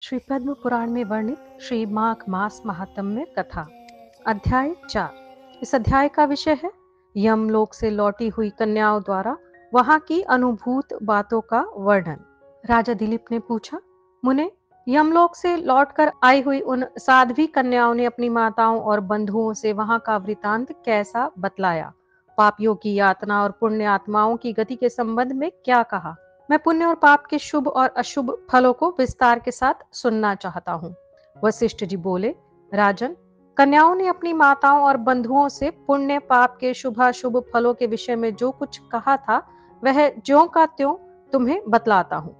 श्री पद्म पुराण में वर्णित श्री माघ मास महात्म्य कथा। अध्याय 4। इस अध्याय का विषय है यमलोक से लौटी हुई कन्याओं द्वारा वहां की अनुभूत बातों का वर्णन। राजा दिलीप ने पूछा, मुने, यमलोक से लौटकर आई हुई उन साध्वी कन्याओं ने अपनी माताओं और बंधुओं से वहां का वृतांत कैसा बतलाया? पापियों की यातना और पुण्य आत्माओं की गति के संबंध में क्या कहा? मैं पुण्य और पाप के शुभ और अशुभ फलों को विस्तार के साथ सुनना चाहता हूँ। वशिष्ठ जी बोले, राजन, कन्याओं ने अपनी माताओं और बंधुओं से पुण्य पाप के शुभाशुभ फलों के विषय में जो कुछ कहा था वह ज्यों का त्यों तुम्हें बतलाता हूँ।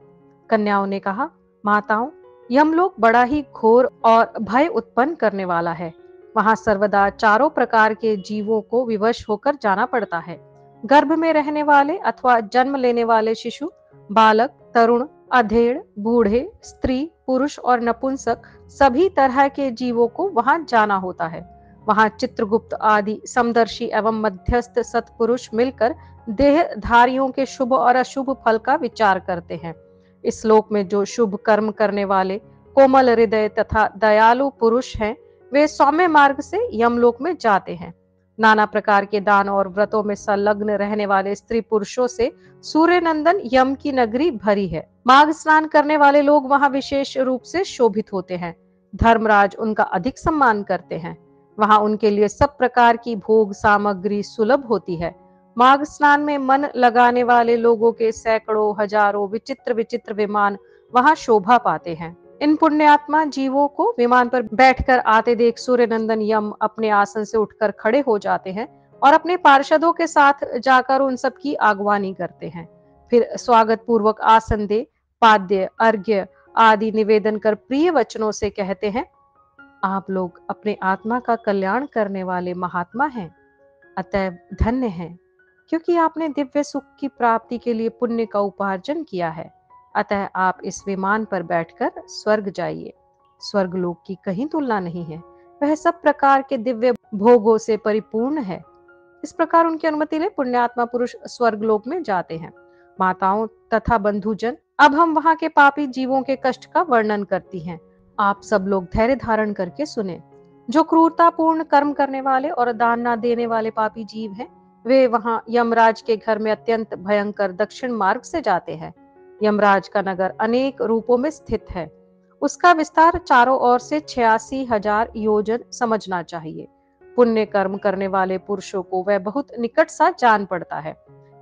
कन्याओं ने कहा, माताओं, यमलोक बड़ा ही घोर और भय उत्पन्न करने वाला है। वहां सर्वदा चारों प्रकार के जीवों को विवश होकर जाना पड़ता है। गर्भ में रहने वाले अथवा जन्म लेने वाले शिशु, बालक, तरुण, अधेड़, बूढ़े, स्त्री, पुरुष और नपुंसक सभी तरह के जीवों को वहां जाना होता है। वहां चित्रगुप्त आदि समदर्शी एवं मध्यस्थ सत्पुरुष मिलकर देहधारियों के शुभ और अशुभ फल का विचार करते हैं। इस लोक में जो शुभ कर्म करने वाले कोमल हृदय तथा दयालु पुरुष हैं, वे सौम्य मार्ग से यमलोक में जाते हैं। नाना प्रकार के दान और व्रतों में संलग्न रहने वाले स्त्री पुरुषों से सूर्य नंदन यम की नगरी भरी है। माघ स्नान करने वाले लोग वहां विशेष रूप से शोभित होते हैं। धर्मराज उनका अधिक सम्मान करते हैं। वहां उनके लिए सब प्रकार की भोग सामग्री सुलभ होती है। माघ स्नान में मन लगाने वाले लोगों के सैकड़ों हजारों विचित्र विचित्र विमान वहां शोभा पाते हैं। इन पुण्यात्मा जीवों को विमान पर बैठकर आते देख सूर्य नंदन यम अपने आसन से उठकर खड़े हो जाते हैं और अपने पार्षदों के साथ जाकर उन सब की आगवानी करते हैं। फिर स्वागत पूर्वक आसन दे, पाद्य, अर्घ्य आदि निवेदन कर प्रिय वचनों से कहते हैं, आप लोग अपने आत्मा का कल्याण करने वाले महात्मा हैं, अतएव धन्य हैं, क्योंकि आपने दिव्य सुख की प्राप्ति के लिए पुण्य का उपार्जन किया है। अतः आप इस विमान पर बैठकर स्वर्ग जाइए। स्वर्गलोक की कहीं तुलना नहीं है। वह सब प्रकार के दिव्य भोगों से परिपूर्ण है। इस प्रकार उनकी अनुमति ले पुण्यात्मा पुरुष स्वर्गलोक में जाते हैं। माताओं तथा बंधुजन, अब हम वहां के पापी जीवों के कष्ट का वर्णन करती हैं। आप सब लोग धैर्य धारण करके सुने। जो क्रूरतापूर्ण कर्म करने वाले और दान न देने वाले पापी जीव हैं, वे वहां यमराज के घर में अत्यंत भयंकर दक्षिण मार्ग से जाते हैं। यमराज का नगर अनेक रूपों में स्थित है। उसका विस्तार चारों ओर से 86,000 योजन समझना चाहिए। पुण्य कर्म करने वाले पुरुषों को वह बहुत निकट सा जान पड़ता है,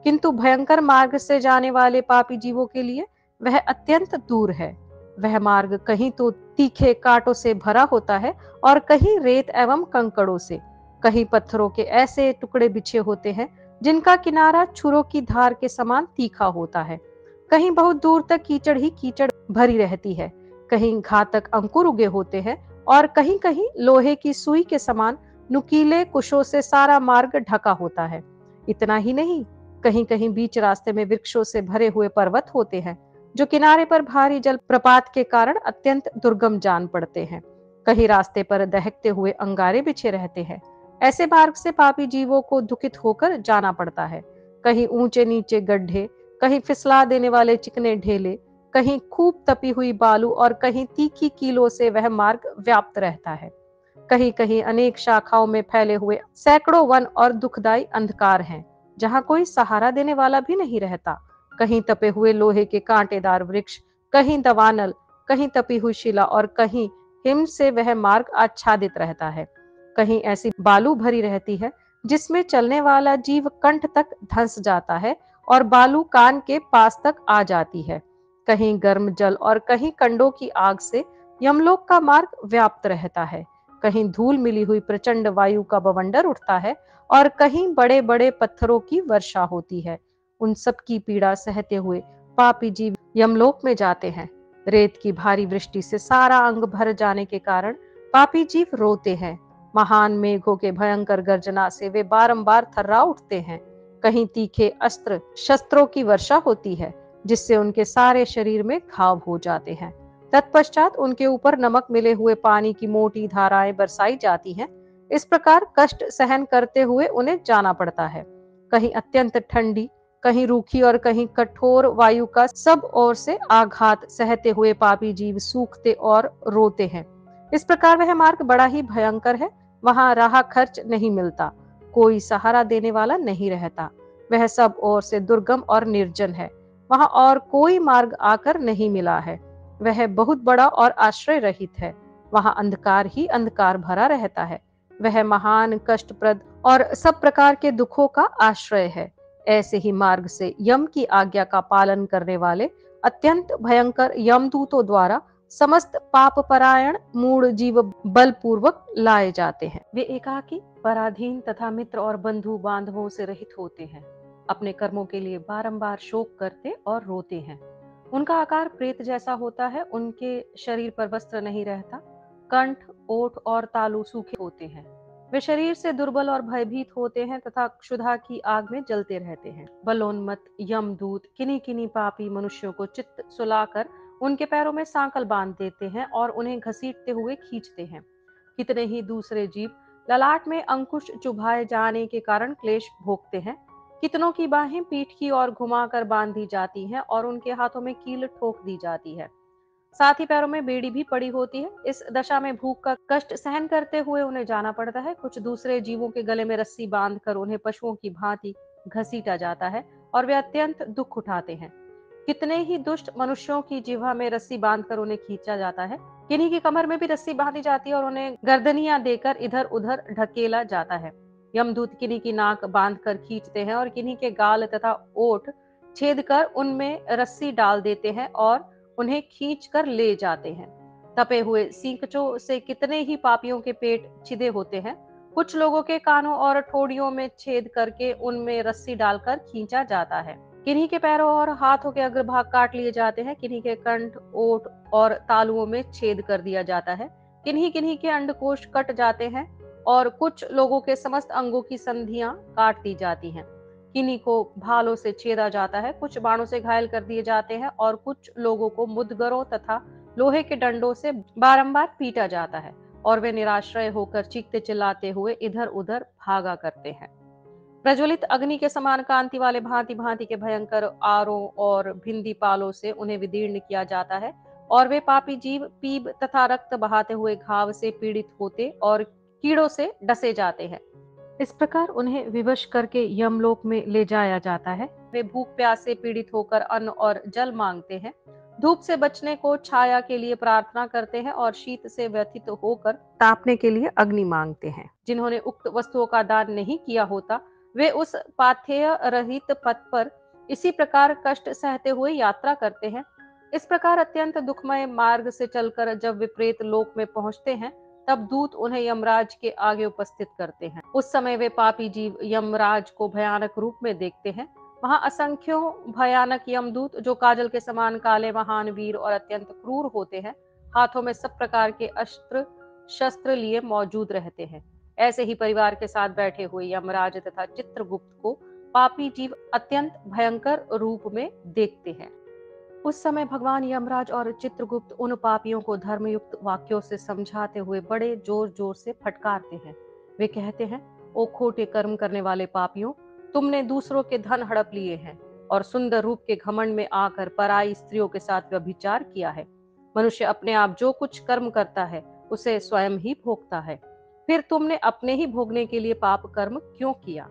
किंतु भयंकर मार्ग से जाने वाले पापी जीवों के लिए वह अत्यंत दूर है। वह मार्ग कहीं तो तीखे कांटों से भरा होता है और कहीं रेत एवं कंकड़ों से। कहीं पत्थरों के ऐसे टुकड़े बिछे होते हैं जिनका किनारा छुरों की धार के समान तीखा होता है। कहीं बहुत दूर तक कीचड़ ही कीचड़ भरी रहती है। कहीं घातक अंकुर उगे होते हैं और कहीं कहीं लोहे की सुई के समान नुकीले कुशों से सारा मार्ग ढका होता है। इतना ही नहीं, कहीं कहीं बीच रास्ते में वृक्षों से भरे हुए पर्वत होते हैं, जो किनारे पर भारी जल प्रपात के कारण अत्यंत दुर्गम जान पड़ते हैं। कहीं रास्ते पर दहकते हुए अंगारे बिछे रहते हैं। ऐसे मार्ग से पापी जीवों को दुखित होकर जाना पड़ता है। कहीं ऊंचे नीचे गड्ढे, कहीं फिसला देने वाले चिकने ढेले, कहीं खूब तपी हुई बालू और कहीं तीखी कीलों से वह मार्ग व्याप्त रहता है। कहीं कहीं अनेक शाखाओं में फैले हुए सैकड़ों वन और दुखदाई अंधकार हैं, जहां कोई सहारा देने वाला भी नहीं रहता। कहीं तपे हुए लोहे के कांटेदार वृक्ष, कहीं दवानल, कहीं तपी हुई शिला और कहीं हिम से वह मार्ग आच्छादित रहता है। कहीं ऐसी बालू भरी रहती है जिसमें चलने वाला जीव कंठ तक धंस जाता है और बालू कान के पास तक आ जाती है। कहीं गर्म जल और कहीं कंडों की आग से यमलोक का मार्ग व्याप्त रहता है। कहीं धूल मिली हुई प्रचंड वायु का बवंडर उठता है और कहीं बड़े बड़े पत्थरों की वर्षा होती है। उन सब की पीड़ा सहते हुए पापी जीव यमलोक में जाते हैं। रेत की भारी वृष्टि से सारा अंग भर जाने के कारण पापी जीव रोते हैं। महान मेघों के भयंकर गर्जना से वे बारंबार थर्रा उठते हैं। कहीं तीखे अस्त्र शस्त्रों की वर्षा होती है, जिससे उनके सारे शरीर में घाव हो जाते हैं। तत्पश्चात उनके ऊपर नमक मिले हुए पानी की मोटी धाराएं बरसाई जाती हैं। इस प्रकार कष्ट सहन करते हुए उन्हें जाना पड़ता है। कहीं अत्यंत ठंडी, कहीं रूखी और कहीं कठोर वायु का सब ओर से आघात सहते हुए पापी जीव सूखते और रोते हैं। इस प्रकार वह मार्ग बड़ा ही भयंकर है। वहां राह खर्च नहीं मिलता, कोई सहारा देने वाला नहीं रहता। वह सब ओर से दुर्गम और निर्जन है। वहां और कोई मार्ग आकर नहीं मिला है। वह बहुत बड़ा और आश्रय रहित है। वहां अंधकार ही अंधकार भरा रहता है। वह महान कष्टप्रद और सब प्रकार के दुखों का आश्रय है। ऐसे ही मार्ग से यम की आज्ञा का पालन करने वाले अत्यंत भयंकर यमदूतों द्वारा समस्त पाप परायण मूढ़ जीव बलपूर्वक लाए जाते हैं। वे एकाकी, पराधीन तथा मित्र और बंधु बांधवों से रहित होते हैं। अपने कर्मों के लिए बारंबार शोक करते और रोते हैं। उनका आकार प्रेत जैसा होता है। उनके शरीर पर वस्त्र नहीं रहता। कंठ, ओठ और तालू सूखे होते हैं। वे शरीर से दुर्बल और भयभीत होते हैं तथा क्षुधा की आग में जलते रहते हैं। बलोन्मत्त यमदूत किन्हीं किन्हीं पापी मनुष्यों को चित्त सुलाकर उनके पैरों में सांकल बांध देते हैं और उन्हें घसीटते हुए खींचते हैं। कितने ही दूसरे जीव ललाट में अंकुश चुभाए जाने के कारण क्लेश भोगते हैं। कितनों की बाहें पीठ की ओर घुमाकर बांधी जाती हैं और उनके हाथों में कील ठोक दी जाती है। साथ ही पैरों में बेड़ी भी पड़ी होती है। इस दशा में भूख का कष्ट सहन करते हुए उन्हें जाना पड़ता है। कुछ दूसरे जीवों के गले में रस्सी बांधकर उन्हें पशुओं की भांति घसीटा जाता है और वे अत्यंत दुख उठाते हैं। कितने ही दुष्ट मनुष्यों की जिह्वा में रस्सी बांधकर उन्हें खींचा जाता है। किन्हीं की कमर में भी रस्सी बांधी जाती है और उन्हें गर्दनियां देकर इधर उधर ढकेला जाता है। यमदूत किन्हीं की नाक बांधकर खींचते हैं और किन्हीं के गाल तथा ओठ छेद कर उनमें रस्सी डाल देते हैं और उन्हें खींच कर ले जाते हैं। तपे हुए सींकचों से कितने ही पापियों के पेट छिदे होते हैं। कुछ लोगों के कानों और ठोड़ियों में छेद करके उनमें रस्सी डालकर खींचा जाता है। किन्हीं के पैरों और हाथों के अग्रभाग काट लिए जाते हैं। किन्हीं के कंठ, ओठ और तालुओं में छेद कर दिया जाता है। किन्हीं किन्हीं के अंडकोश कट जाते हैं और कुछ लोगों के समस्त अंगों की संधियां काट दी जाती हैं। किन्हीं को भालों से छेदा जाता है, कुछ बाणों से घायल कर दिए जाते हैं और कुछ लोगों को मुद्गरों तथा लोहे के डंडों से बारंबार पीटा जाता है और वे निराश्रय होकर चीखते चिल्लाते हुए इधर उधर भागा करते हैं। प्रज्वलित अग्नि के समान कांति वाले भांति भांति के भयंकर आरों और भिंदी पालों से उन्हें विदीर्ण किया जाता है और वे पापी जीव पीप तथा रक्त बहाते हुए घाव से पीड़ित होते और कीड़ों से डसे जाते हैं। इस प्रकार उन्हें विवश करके यमलोक में ले जाया जाता है। वे भूख प्यास से पीड़ित होकर अन्न और जल मांगते हैं। धूप से बचने को छाया के लिए प्रार्थना करते हैं और शीत से व्यथित होकर तापने के लिए अग्नि मांगते हैं। जिन्होंने उक्त वस्तुओं का दान नहीं किया होता, वे उस पाथेय रहित पथ पर इसी प्रकार कष्ट सहते हुए यात्रा करते हैं। इस प्रकार अत्यंत दुखमय मार्ग से चलकर जब विपरीत लोक में पहुंचते हैं, तब दूत उन्हें यमराज के आगे उपस्थित करते हैं। उस समय वे पापी जीव यमराज को भयानक रूप में देखते हैं। वहां असंख्यों भयानक यमदूत जो काजल के समान काले, महान, वीर और अत्यंत क्रूर होते हैं, हाथों में सब प्रकार के अस्त्र शस्त्र लिए मौजूद रहते हैं। ऐसे ही परिवार के साथ बैठे हुए यमराज तथा चित्रगुप्त को पापी जीव अत्यंत भयंकर रूप में देखते हैं। उस समय भगवान यमराज और चित्रगुप्त उन पापियों को धर्मयुक्त वाक्यों से समझाते हुए बड़े जोर जोर से फटकारते हैं। वे कहते हैं, ओ खोटे कर्म करने वाले पापियों, तुमने दूसरों के धन हड़प लिए हैं और सुंदर रूप के घमंड में आकर पराई स्त्रियों के साथ व्यभिचार किया है। मनुष्य अपने आप जो कुछ कर्म करता है उसे स्वयं ही भोगता है। फिर तुमने अपने ही भोगने के लिए पाप कर्म क्यों किया?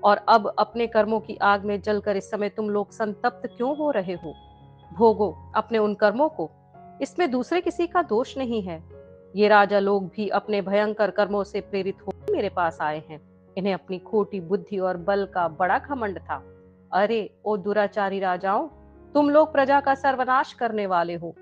और अब अपने कर्मों की आग में जलकर इस समय तुम लोग संतप्त क्यों हो रहे हो? भोगो अपने उन कर्मों को, इसमें दूसरे किसी का दोष नहीं है। ये राजा लोग भी अपने भयंकर कर्मों से प्रेरित होकर मेरे पास आए हैं। इन्हें अपनी खोटी बुद्धि और बल का बड़ा घमंड था। अरे ओ दुराचारी राजाओं, तुम लोग प्रजा का सर्वनाश करने वाले हो।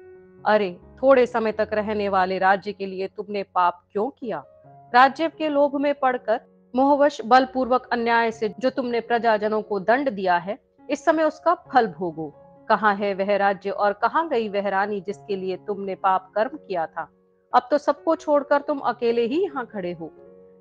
अरे थोड़े समय तक रहने वाले राज्य के लिए तुमने पाप क्यों किया? राज्य के लोभ में पड़कर मोहवश बलपूर्वक अन्याय से जो तुमने प्रजाजनों को दंड दिया है, इस समय उसका फल भोगो। कहाँ है वह राज्य और कहाँ गई वह रानी जिसके लिए तुमने पाप कर्म किया था? अब तो सबको छोड़कर तुम अकेले ही यहाँ खड़े हो।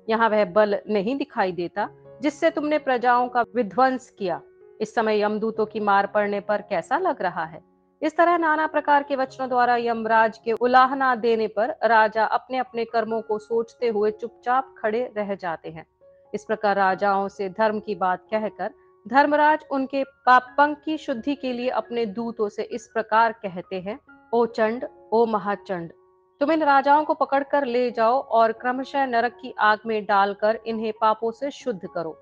यहाँ वह बल नहीं दिखाई देता जिससे तुमने प्रजाओं का विध्वंस किया। इस समय यमदूतों की मार पड़ने पर कैसा लग रहा है? इस तरह नाना प्रकार के वचनों द्वारा यमराज के उलाहना देने पर राजा अपने अपने कर्मों को सोचते हुए चुपचाप खड़े रह जाते हैं। इस प्रकार राजाओं से धर्म की बात कहकर धर्मराज उनके पापंक की शुद्धि के लिए अपने दूतों से इस प्रकार कहते हैं, ओ चंड, ओ महाचंड, तुम इन राजाओं को पकड़कर ले जाओ और क्रमशः नरक की आग में डालकर इन्हें पापों से शुद्ध करो।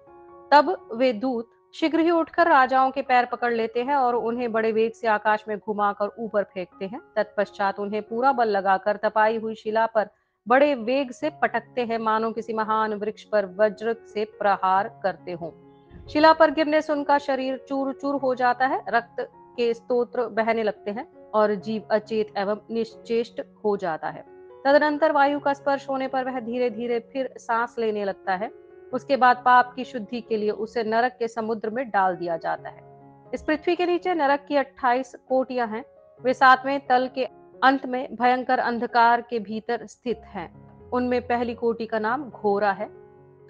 तब वे दूत शीघ्र ही उठकर राजाओं के पैर पकड़ लेते हैं और उन्हें बड़े वेग से आकाश में घुमाकर ऊपर फेंकते हैं। तत्पश्चात उन्हें पूरा बल लगाकर तपाई हुई शिला पर बड़े वेग से पटकते हैं, मानो किसी महान वृक्ष पर वज्र से प्रहार करते हों। शिला पर गिरने से उनका शरीर चूर चूर हो जाता है, रक्त के स्तोत्र बहने लगते हैं और जीव अचेत एवं निश्चेष्ट हो जाता है। तदनंतर वायु का स्पर्श होने पर वह धीरे धीरे फिर सांस लेने लगता है। उसके बाद पाप की शुद्धि के लिए उसे नरक के समुद्र में डाल दिया जाता है। इस पृथ्वी के नीचे नरक की 28 कोटियां हैं। वे 7वें तल के अंत में भयंकर अंधकार के भीतर स्थित हैं। उनमें पहली कोटि का नाम घोरा है,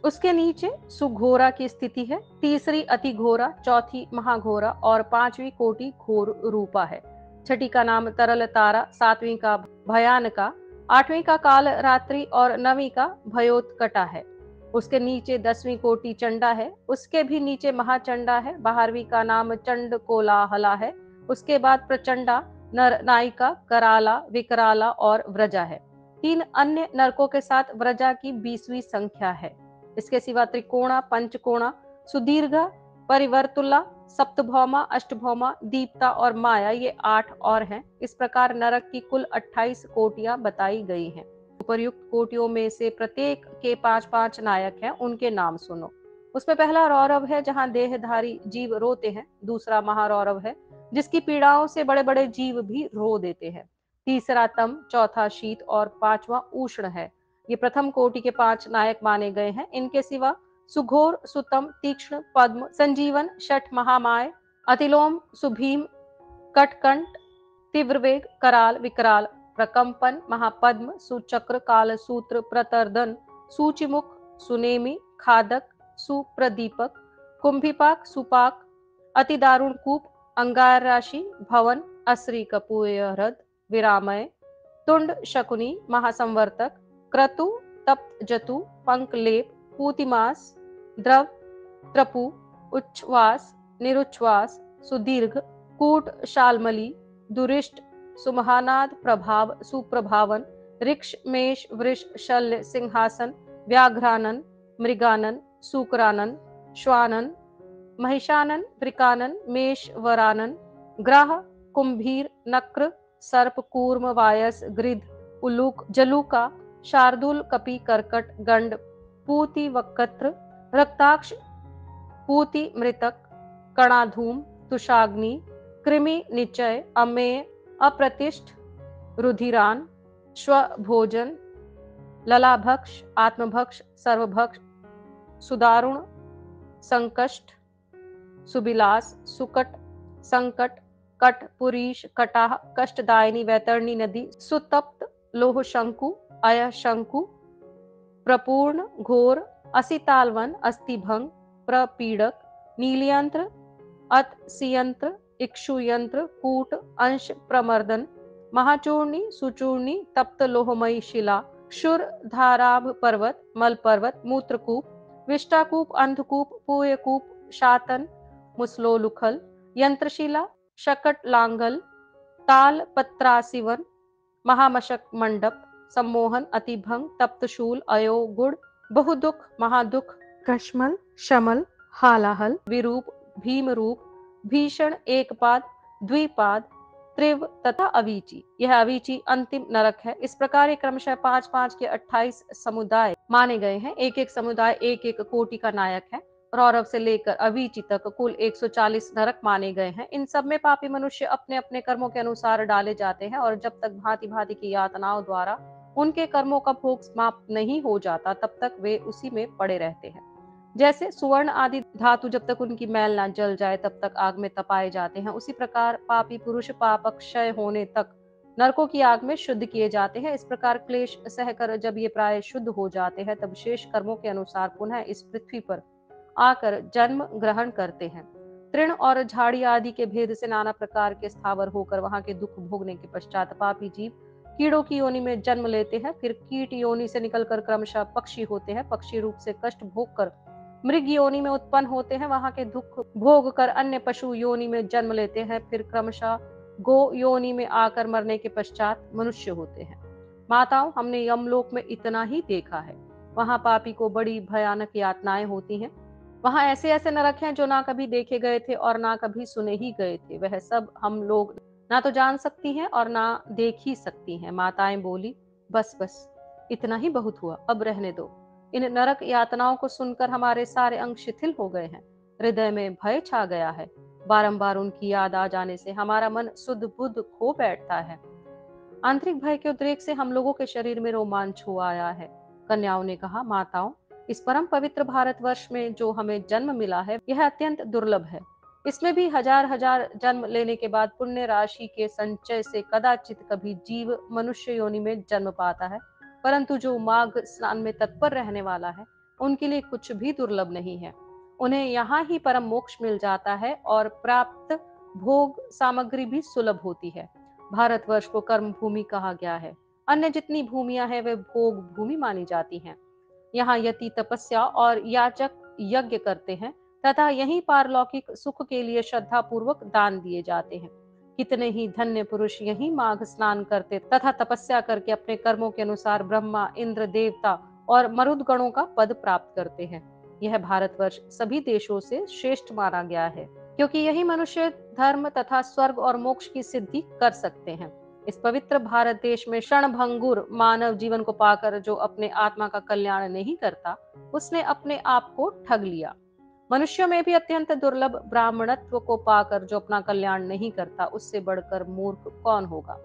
उसके नीचे सुघोरा की स्थिति है, तीसरी अति घोरा, चौथी महाघोरा और 5वीं कोटि घोर रूपा है। छठी का नाम तरल तारा, 7वीं का भयानका, 8वीं का काल रात्रि और 9वीं का भयोत्कटा है। उसके नीचे 10वीं कोटि चंडा है, उसके भी नीचे महाचंडा है, 12वीं का नाम चंड कोलाहला है। उसके बाद प्रचंडा, नर नायिका, कराला, विकराला और व्रजा है। 3 अन्य नरकों के साथ व्रजा की 20वीं संख्या है। इसके सिवा त्रिकोणा, पंचकोणा, सुदीर्घा, परिवर्तुला, सप्तभौमा, अष्टभौमा, दीप्ता और माया, ये 8 और हैं। इस प्रकार नरक की कुल 28 कोटियां बताई गई हैं। उपर्युक्त कोटियों में से प्रत्येक के 5-5 नायक हैं, उनके नाम सुनो। उसमें पहला रौरव है, जहां देहधारी जीव रोते हैं। दूसरा महारौरव है, जिसकी पीड़ाओं से बड़े बड़े जीव भी रो देते हैं। तीसरा तम, चौथा शीत और 5वां उष्ण है। ये प्रथम कोटि के 5 नायक माने गए हैं। इनके सिवा सुघोर, सुतम, तीक्ष्ण, पद्म, संजीवन, शठ महामाय, अतिलोम, सुभीम, कटकंठ, तीव्रवेग, कराल, विकराल, प्रकंपन, महापद्म, सुचक्र, कालसूत्र, प्रतर्दन, सूचिमुख, सुनेमी, खादक, सुप्रदीपक, कुंभिपाक, सुपाक, अति दारुण कूप, अंगार राशि, भवन, असरी कपूयरद, विरामय, तुंड, शकुनी, महासंवर्तक, क्रतु, तप्त जतु, पंकलेप, पूतिमास, द्रव, त्रपु, उच्छ्वास, निरुच्छ्वास, सुदीर्घ, कूट, शालमली, दुरिष्ट, सुमहानाद, प्रभाव, सुप्रभावन, ऋक्ष, मेष, वृष, शल्य, सिंहासन, व्याघ्रानन, मृगानन, सूकरानन, श्वानन, महिषानन, वृकानन, मेषवरानन, ग्राह, कुंभीर, नक्र, सर्प, कूर्म, वायस, गृध, उलूक, जलूका, शार्दूल, कपि, कर्कट, गंड, पूति, वक्त्र, रक्ताक्ष, पूति, मृतक, कणाधूम, तुषाग्नि, कृमि, निचय, अमेय, अप्रतिष्ठ, रुधिरान, स्वभोजन, ललाभक्ष, आत्मभक्ष, सर्वभक्ष, सुदारुण, संकष्ट, सुबिलास, सुकट, संकट, कट, पुरीश, कटाह, कष्टदायिनी, वैतरणी नदी, सुतप्त, लोह शंकु, अय शंकु, प्रपूर्ण, घोर, असितालवन, अस्थिभंग, प्रपीड़क, नीलयंत्र, अत सियंत्र, इक्षुयंत्र, कूट, अंश प्रमर्दन, महाचूर्णी, सुचूर्णी, तप्त लोहमयी शिला, क्षुर, धाराभ पर्वत, मल पर्वत, मूत्रकूप, विष्टाकूप, अंधकूप, पूयकूप, शातन, मुसलोलुखल, यंत्रशिला, शकट लांगल, ताल पत्रासिवन, महामशक मंडप, सम्मोहन, अतिभंग, तप्तशूल, अयो, गुड़, बहुदुख, महादुख, कश्मल, शमल, हालाहल, विरूप, भीमरूप, भीषण, एकपाद, द्विपाद, त्रिव तथा अवीची। यह अवीची अंतिम नरक है। इस प्रकार क्रमशः 5-5 के 28 समुदाय माने गए हैं। एक एक समुदाय एक एक कोटि का नायक है। रौरव से लेकर अवीची तक कुल 140 नरक माने गए हैं। इन सब में पापी मनुष्य अपने अपने कर्मों के अनुसार डाले जाते हैं और जब तक भांति भांति की यातनाओं द्वारा उनके कर्मों का भोग समाप्त नहीं हो जाता, तब तक वे उसी में पड़े रहते हैं। जैसे सुवर्ण आदि धातु जब तक उनकी मैल ना जल जाए तब तक आग में तपाए जाते हैं, उसी प्रकार पापी पुरुष पाप क्षय होने तक नरकों की आग में शुद्ध किए जाते हैं। इस प्रकार क्लेश सहकर जब ये प्राय शुद्ध हो जाते हैं, तब शेष कर्मों के अनुसार पुनः इस पृथ्वी पर आकर जन्म ग्रहण करते हैं। तृण और झाड़ी आदि के भेद से नाना प्रकार के स्थावर होकर वहां के दुख भोगने के पश्चात पापी जीव कीड़ों की योनि में जन्म लेते हैं। फिर कीट योनि से निकलकर क्रमशः पक्षी होते हैं। पक्षी रूप से कष्ट भोग कर मृग योनि में उत्पन्न होते हैं, वहां के दुख भोग कर अन्य पशु योनि में जन्म लेते हैं, फिर क्रमशः गो योनि में आकर मरने के पश्चात मनुष्य होते हैं। माताओं, हमने यमलोक में इतना ही देखा है। वहां पापी को बड़ी भयानक यातनाएं होती हैं। वहां ऐसे ऐसे नरक हैं जो ना कभी देखे गए थे और ना कभी सुने ही गए थे। वह सब हम लोग ना तो जान सकती हैं और ना देख ही सकती हैं। माताएं बोली, बस बस, इतना ही बहुत हुआ, अब रहने दो। इन नरक यातनाओं को सुनकर हमारे सारे अंग शिथिल हो गए हैं, हृदय में भय छा गया है। बारंबार उनकी याद आ जाने से हमारा मन सुध बुध खो बैठता है। आंतरिक भय के उद्रेक से हम लोगों के शरीर में रोमांच हो आया है। कन्याओं ने कहा, माताओं, इस परम पवित्र भारतवर्ष में जो हमें जन्म मिला है, यह अत्यंत दुर्लभ है। इसमें भी हजार हजार जन्म लेने के बाद पुण्य राशि के संचय से कदाचित कभी जीव मनुष्य योनि में जन्म पाता है। परंतु जो माघ स्नान में तत्पर रहने वाला है, उनके लिए कुछ भी दुर्लभ नहीं है। उन्हें यहाँ ही परम मोक्ष मिल जाता है और प्राप्त भोग सामग्री भी सुलभ होती है। भारतवर्ष को कर्म भूमि कहा गया है। अन्य जितनी भूमियां हैं वे भोग भूमि मानी जाती हैं। यहाँ यति तपस्या और याचक यज्ञ करते हैं तथा यहीं पारलौकिक सुख के लिए श्रद्धा पूर्वक दान दिए जाते हैं। कितने ही धन्य पुरुष यहीं माघ स्नान करते तथा तपस्या करके अपने कर्मों के अनुसार ब्रह्मा, इंद्र, देवता और मरुद गणों का पद प्राप्त करते हैं। यह भारतवर्ष सभी देशों से श्रेष्ठ माना गया है, क्योंकि यही मनुष्य धर्म तथा स्वर्ग और मोक्ष की सिद्धि कर सकते हैं। इस पवित्र भारत देश में क्षणभंगुर मानव जीवन को पाकर जो अपने आत्मा का कल्याण नहीं करता, उसने अपने आप को ठग लिया। मनुष्यों में भी अत्यंत दुर्लभ ब्राह्मणत्व को पाकर जो अपना कल्याण नहीं करता, उससे बढ़कर मूर्ख कौन होगा।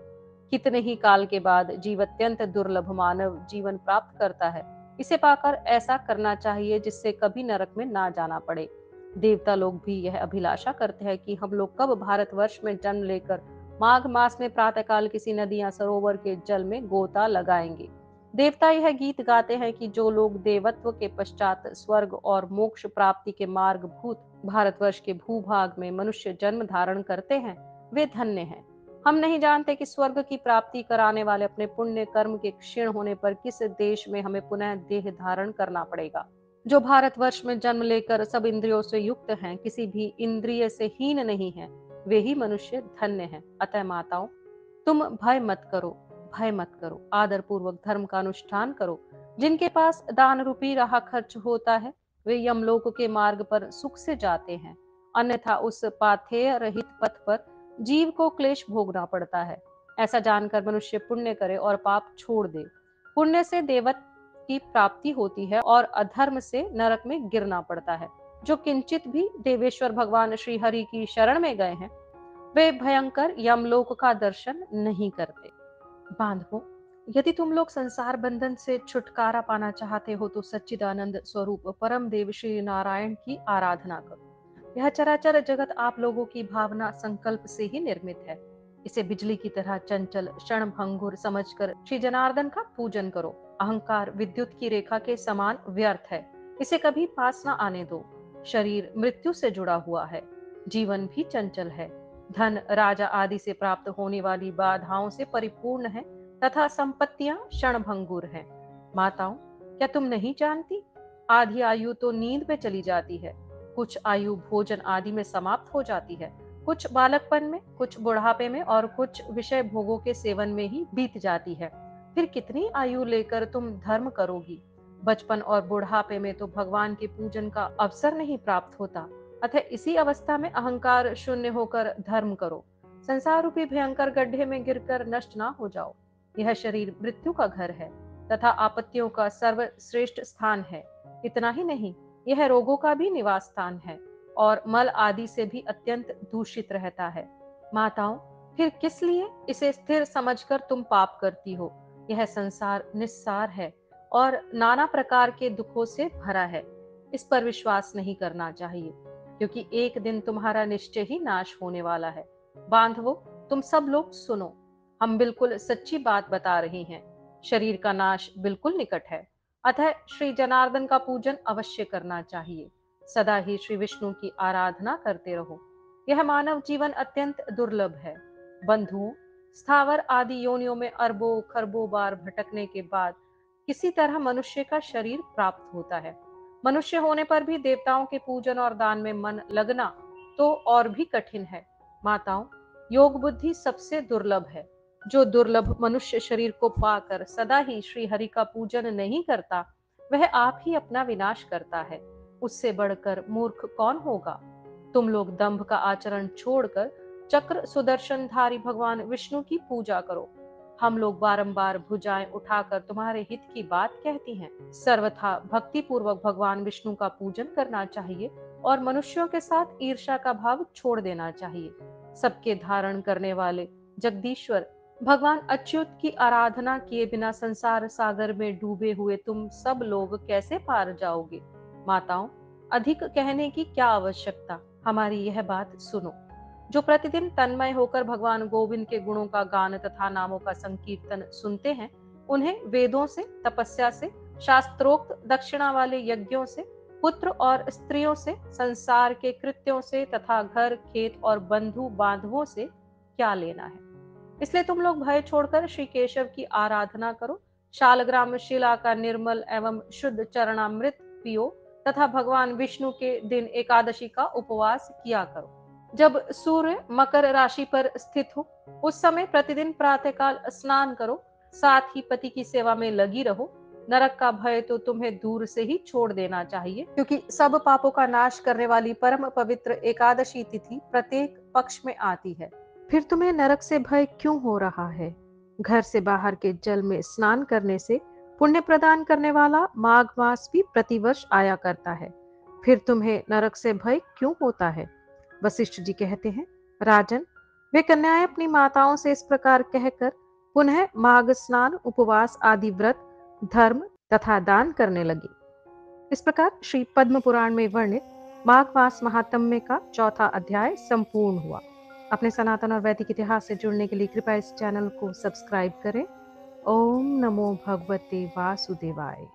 कितने ही काल के बाद जीव अत्यंत दुर्लभ मानव जीवन प्राप्त करता है। इसे पाकर ऐसा करना चाहिए जिससे कभी नरक में ना जाना पड़े। देवता लोग भी यह अभिलाषा करते हैं कि हम लोग कब भारतवर्ष में जन्म लेकर माघ मास में प्रातःकाल किसी नदी या सरोवर के जल में गोता लगाएंगे। देवता यह गीत गाते हैं कि जो लोग देवत्व के पश्चात स्वर्ग और मोक्ष प्राप्ति के मार्ग भूत भारतवर्ष के भूभाग में मनुष्य जन्म धारण करते हैं, वे धन्य हैं। हम नहीं जानते कि स्वर्ग की प्राप्ति कराने वाले अपने पुण्य कर्म के क्षीण होने पर किस देश में हमें पुनः देह धारण करना पड़ेगा। जो भारतवर्ष में जन्म लेकर सब इंद्रियों से युक्त हैं, किसी भी इंद्रिय से हीन नहीं है, वे ही मनुष्य धन्य हैं। अतः माताओं, तुम भय मत करो, भय मत करो, आदर पूर्वक धर्म का अनुष्ठान करो। जिनके पास दान रूपी राह खर्च होता है, वे यमलोक के मार्ग पर सुख से जाते हैं। अन्यथा उस पाथेय रहित पथ पर जीव को क्लेश भोगना पड़ता है। ऐसा जानकर मनुष्य पुण्य करे और पाप छोड़ दे। पुण्य से देवत्व की प्राप्ति होती है और अधर्म से नरक में गिरना पड़ता है। जो किंचित भी देवेश्वर भगवान श्री हरि की शरण में गए हैं, वे भयंकर यमलोक का दर्शन नहीं करते। बांधवों, यदि तुम लोग संसार बंधन से छुटकारा पाना चाहते हो तो सच्चिदानंद स्वरूप परम देव श्री नारायण की आराधना करो। यह चराचर जगत आप लोगों की भावना संकल्प से ही निर्मित है। इसे बिजली की तरह चंचल क्षण भंगुर समझकर श्री जनार्दन का पूजन करो। अहंकार विद्युत की रेखा के समान व्यर्थ है, इसे कभी पास न आने दो। शरीर मृत्यु से जुड़ा हुआ है, जीवन भी चंचल है। धन राजा आदि से प्राप्त होने वाली बाधाओं से परिपूर्ण है तथा संपत्तियां क्षणभंगुर हैं। माताओं, क्या तुम नहीं जानती? आधी आयु तो नींद में चली जाती है, कुछ आयु भोजन आदि में समाप्त हो जाती है, कुछ बालकपन में, कुछ बुढ़ापे में और कुछ विषय भोगों के सेवन में ही बीत जाती है। फिर कितनी आयु लेकर तुम धर्म करोगी? बचपन और बुढ़ापे में तो भगवान के पूजन का अवसर नहीं प्राप्त होता। अतः इसी अवस्था में अहंकार शून्य होकर धर्म करो। संसार रूपी भयंकर गड्ढे में गिरकर नष्ट ना हो जाओ। यह शरीर मृत्यु का घर है तथा आपत्तियों का सर्वश्रेष्ठ स्थान है। इतना ही नहीं, यह रोगों का भी निवास स्थान है और मल आदि से भी अत्यंत दूषित रहता है। माताओं, फिर किस लिए इसे स्थिर समझकर तुम पाप करती हो? यह संसार निस्सार है और नाना प्रकार के दुखों से भरा है। इस पर विश्वास नहीं करना चाहिए, क्योंकि एक दिन तुम्हारा निश्चय ही नाश होने वाला है। बांधवों, तुम सब लोग सुनो, हम बिल्कुल सच्ची बात बता रहे हैं। शरीर का नाश बिल्कुल निकट है, अतः श्री जनार्दन का पूजन अवश्य करना चाहिए। सदा ही श्री विष्णु की आराधना करते रहो। यह मानव जीवन अत्यंत दुर्लभ है। बंधुओं, स्थावर आदि योनियों में अरबों खरबों बार भटकने के बाद किसी तरह मनुष्य का शरीर प्राप्त होता है। मनुष्य होने पर भी देवताओं के पूजन और दान में मन लगना तो और भी कठिन है। माताओं, योग बुद्धि सबसे दुर्लभ है। जो दुर्लभ मनुष्य शरीर को पाकर सदा ही श्री हरि का पूजन नहीं करता, वह आप ही अपना विनाश करता है। उससे बढ़कर मूर्ख कौन होगा? तुम लोग दंभ का आचरण छोड़कर चक्र सुदर्शनधारी भगवान विष्णु की पूजा करो। हम लोग बारंबार भुजाएं उठाकर तुम्हारे हित की बात कहती हैं। सर्वथा भक्ति पूर्वक भगवान विष्णु का पूजन करना चाहिए और मनुष्यों के साथ ईर्ष्या का भाव छोड़ देना चाहिए। सबके धारण करने वाले जगदीश्वर भगवान अच्युत की आराधना किए बिना संसार सागर में डूबे हुए तुम सब लोग कैसे पार जाओगे? माताओं, अधिक कहने की क्या आवश्यकता, हमारी यह बात सुनो। जो प्रतिदिन तन्मय होकर भगवान गोविंद के गुणों का गान तथा नामों का संकीर्तन सुनते हैं, उन्हें वेदों से, तपस्या से, शास्त्रोक्त दक्षिणा वाले यज्ञों से, पुत्र और स्त्रियों से, संसार के कृत्यों से तथा घर खेत और बंधु बांधवों से क्या लेना है? इसलिए तुम लोग भय छोड़कर श्री केशव की आराधना करो, शालग्राम शिला का निर्मल एवं शुद्ध चरणामृत पियो तथा भगवान विष्णु के दिन एकादशी का उपवास किया करो। जब सूर्य मकर राशि पर स्थित हो, उस समय प्रतिदिन प्रातःकाल स्नान करो, साथ ही पति की सेवा में लगी रहो। नरक का भय तो तुम्हें दूर से ही छोड़ देना चाहिए, क्योंकि सब पापों का नाश करने वाली परम पवित्र एकादशी तिथि प्रत्येक पक्ष में आती है। फिर तुम्हें नरक से भय क्यों हो रहा है? घर से बाहर के जल में स्नान करने से पुण्य प्रदान करने वाला माघ मास भी प्रतिवर्ष आया करता है। फिर तुम्हें नरक से भय क्यों होता है? वशिष्ठ जी कहते हैं, राजन, वे कन्याएं अपनी माताओं से इस प्रकार कहकर पुनः माघ स्नान, उपवास आदि व्रत, धर्म तथा दान करने लगी। इस प्रकार श्री पद्म पुराण में वर्णित माघ मास महात्म्य का चौथा अध्याय संपूर्ण हुआ। अपने सनातन और वैदिक इतिहास से जुड़ने के लिए कृपया इस चैनल को सब्सक्राइब करें। ओम नमो भगवते वासुदेवाय।